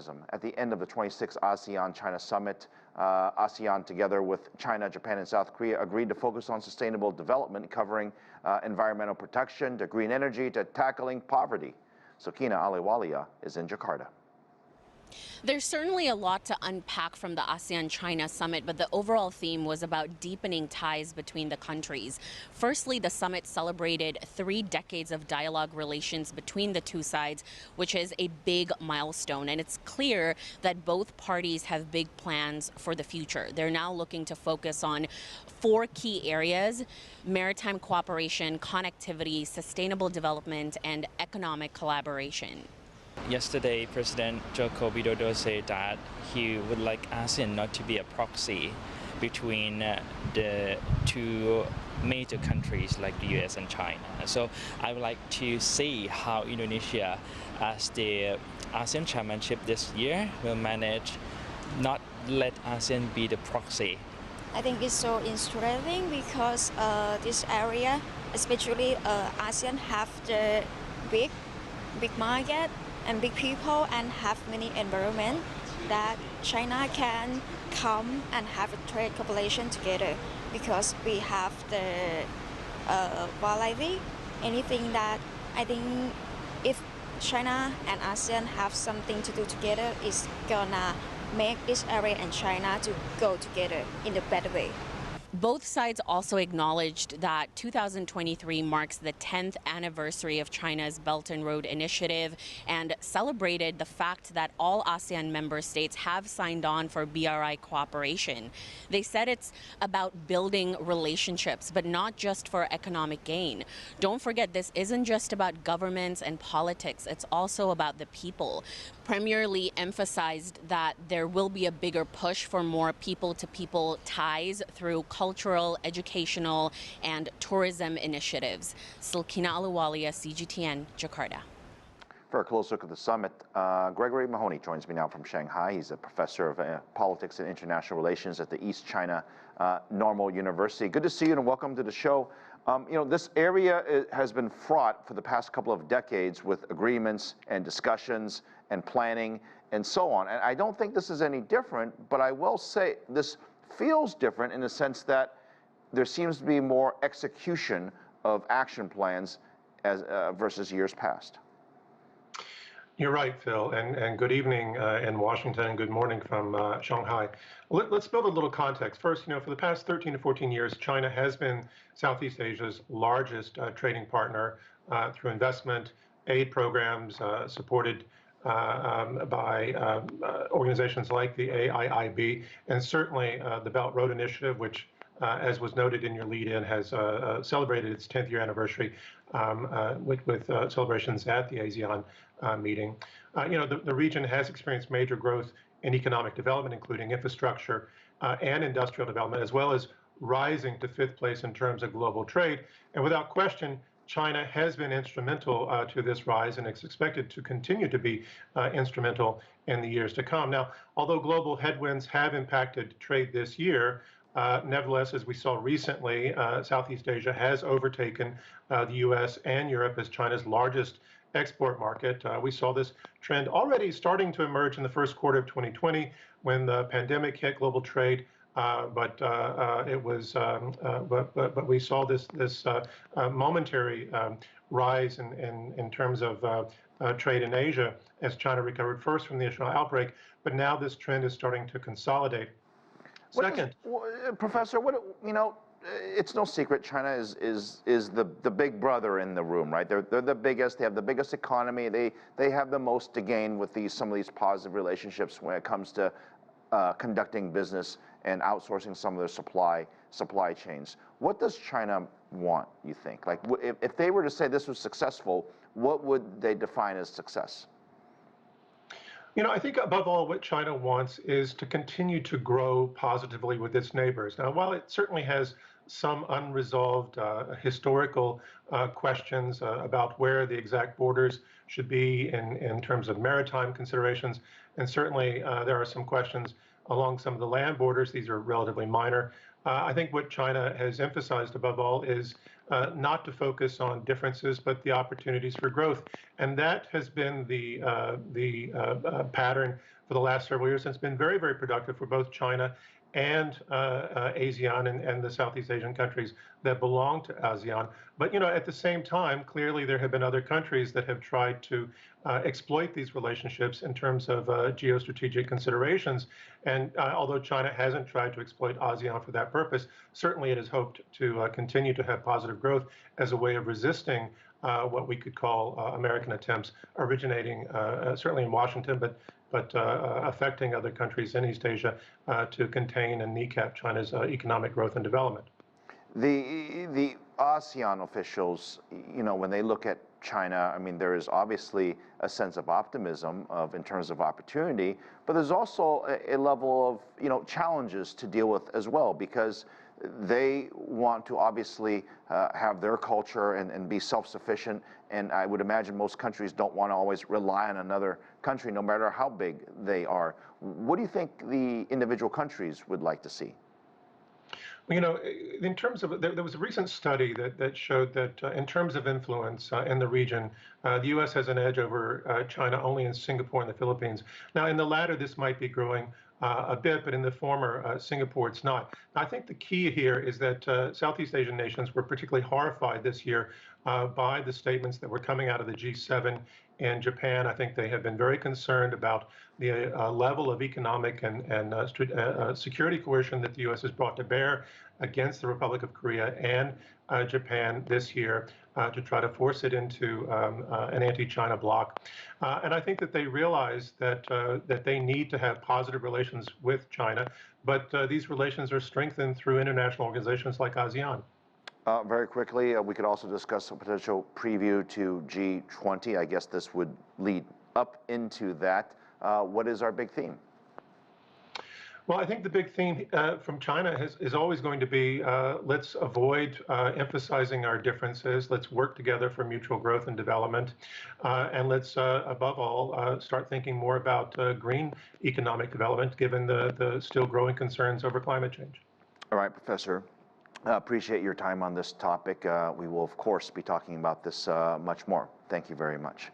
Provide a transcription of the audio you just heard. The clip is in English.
optimism at the end of the 26th ASEAN-China summit. ASEAN, together with China, Japan, and South Korea, agreed to focus on sustainable development, covering environmental protection to green energy to tackling poverty. Sakina Aliwalia is in Jakarta. There's certainly a lot to unpack from the ASEAN-China summit, but the overall theme was about deepening ties between the countries. Firstly, the summit celebrated 3 decades of dialogue relations between the two sides, which is a big milestone. And it's clear that both parties have big plans for the future. They're now looking to focus on 4 key areas: maritime cooperation, connectivity, sustainable development, and economic collaboration. Yesterday, President Joko Widodo said that he would like ASEAN not to be a proxy between the 2 major countries like the US and China. So I would like to see how Indonesia, as the ASEAN chairmanship this year, will manage not let ASEAN be the proxy. I think it's so interesting because this area, especially ASEAN, have the big market and big people and have many environment that China can come and have a trade cooperation together, because we have the variety. Anything that I think if China and ASEAN have something to do together, is gonna make this area and China to go together in a better way. Both sides also acknowledged that 2023 marks the 10th anniversary of China's Belt and Road Initiative and celebrated the fact that all ASEAN member states have signed on for BRI cooperation. They said it's about building relationships, but not just for economic gain. Don't forget, this isn't just about governments and politics, it's also about the people. Premier Lee emphasized that there will be a bigger push for more people-to-people ties through cultural, educational, and tourism initiatives. Silkina Aluwalia, CGTN, Jakarta. For a close look at the summit, Gregory Mahoney joins me now from Shanghai. He's a professor of politics and international relations at the East China Normal University. Good to see you and welcome to the show. This area has been fraught for the past couple of decades with agreements and discussions and planning and so on. And I don't think this is any different, but I will say this feels different in the sense that there seems to be more execution of action plans as versus years past. You're right, Phil, and good evening in Washington, and good morning from Shanghai. Let's build a little context. First, for the past 13 to 14 years, China has been Southeast Asia's largest trading partner through investment, aid programs supported by organizations like the AIIB, and certainly the Belt Road Initiative, which, as was noted in your lead-in, has celebrated its 10th year anniversary with celebrations at the ASEAN meeting. The region has experienced major growth in economic development, including infrastructure and industrial development, as well as rising to 5th place in terms of global trade. And without question, China has been instrumental to this rise, and it's expected to continue to be instrumental in the years to come. Now, although global headwinds have impacted trade this year, nevertheless, as we saw recently, Southeast Asia has overtaken the U.S. and Europe as China's largest export market. We saw this trend already starting to emerge in the first quarter of 2020 when the pandemic hit global trade. But we saw this momentary rise in terms of trade in Asia as China recovered first from the initial outbreak. But now this trend is starting to consolidate. Second, Professor, it's no secret China is the big brother in the room, right? They're the biggest. They have the biggest economy. They have the most to gain with some of these positive relationships when it comes to conducting business and outsourcing some of their supply chains. What does China want, you think? Like, if they were to say this was successful, what would they define as success? I think above all, what China wants is to continue to grow positively with its neighbors. Now, while it certainly has some unresolved historical questions about where the exact borders should be in terms of maritime considerations, and certainly there are some questions along some of the land borders. These are relatively minor. I think what China has emphasized above all is not to focus on differences, but the opportunities for growth. And that has been the pattern for the last several years, and it's been very, very productive for both China and ASEAN and the Southeast Asian countries that belong to ASEAN. But at the same time, clearly there have been other countries that have tried to exploit these relationships in terms of geostrategic considerations. And although China hasn't tried to exploit ASEAN for that purpose, certainly it has hoped to continue to have positive growth as a way of resisting what we could call American attempts originating certainly in Washington, but affecting other countries in East Asia to contain and kneecap China's economic growth and development. The ASEAN officials, when they look at China, I mean, there is obviously a sense of optimism in terms of opportunity, but there's also a level of, challenges to deal with as well, because they want to obviously have their culture and be self-sufficient. And I would imagine most countries don't want to always rely on another country, no matter how big they are. What do you think the individual countries would like to see? Well, in terms of, there was a recent study that showed that in terms of influence in the region, the U.S. has an edge over China only in Singapore and the Philippines. Now, in the latter, this might be growing a bit, but in the former, Singapore, it's not. I think the key here is that Southeast Asian nations were particularly horrified this year by the statements that were coming out of the G7 in Japan. I think they have been very concerned about the level of economic and security coercion that the U.S. has brought to bear against the Republic of Korea and Japan this year to try to force it into an anti-China bloc. And I think that they realize that they need to have positive relations with China, but these relations are strengthened through international organizations like ASEAN. Very quickly, we could also discuss a potential preview to G20. I guess this would lead up into that. What is our big theme? Well, I think the big theme from China is always going to be let's avoid emphasizing our differences. Let's work together for mutual growth and development. And let's, above all, start thinking more about green economic development, given the still growing concerns over climate change. All right, Professor. Appreciate your time on this topic. We will, of course, be talking about this much more. Thank you very much.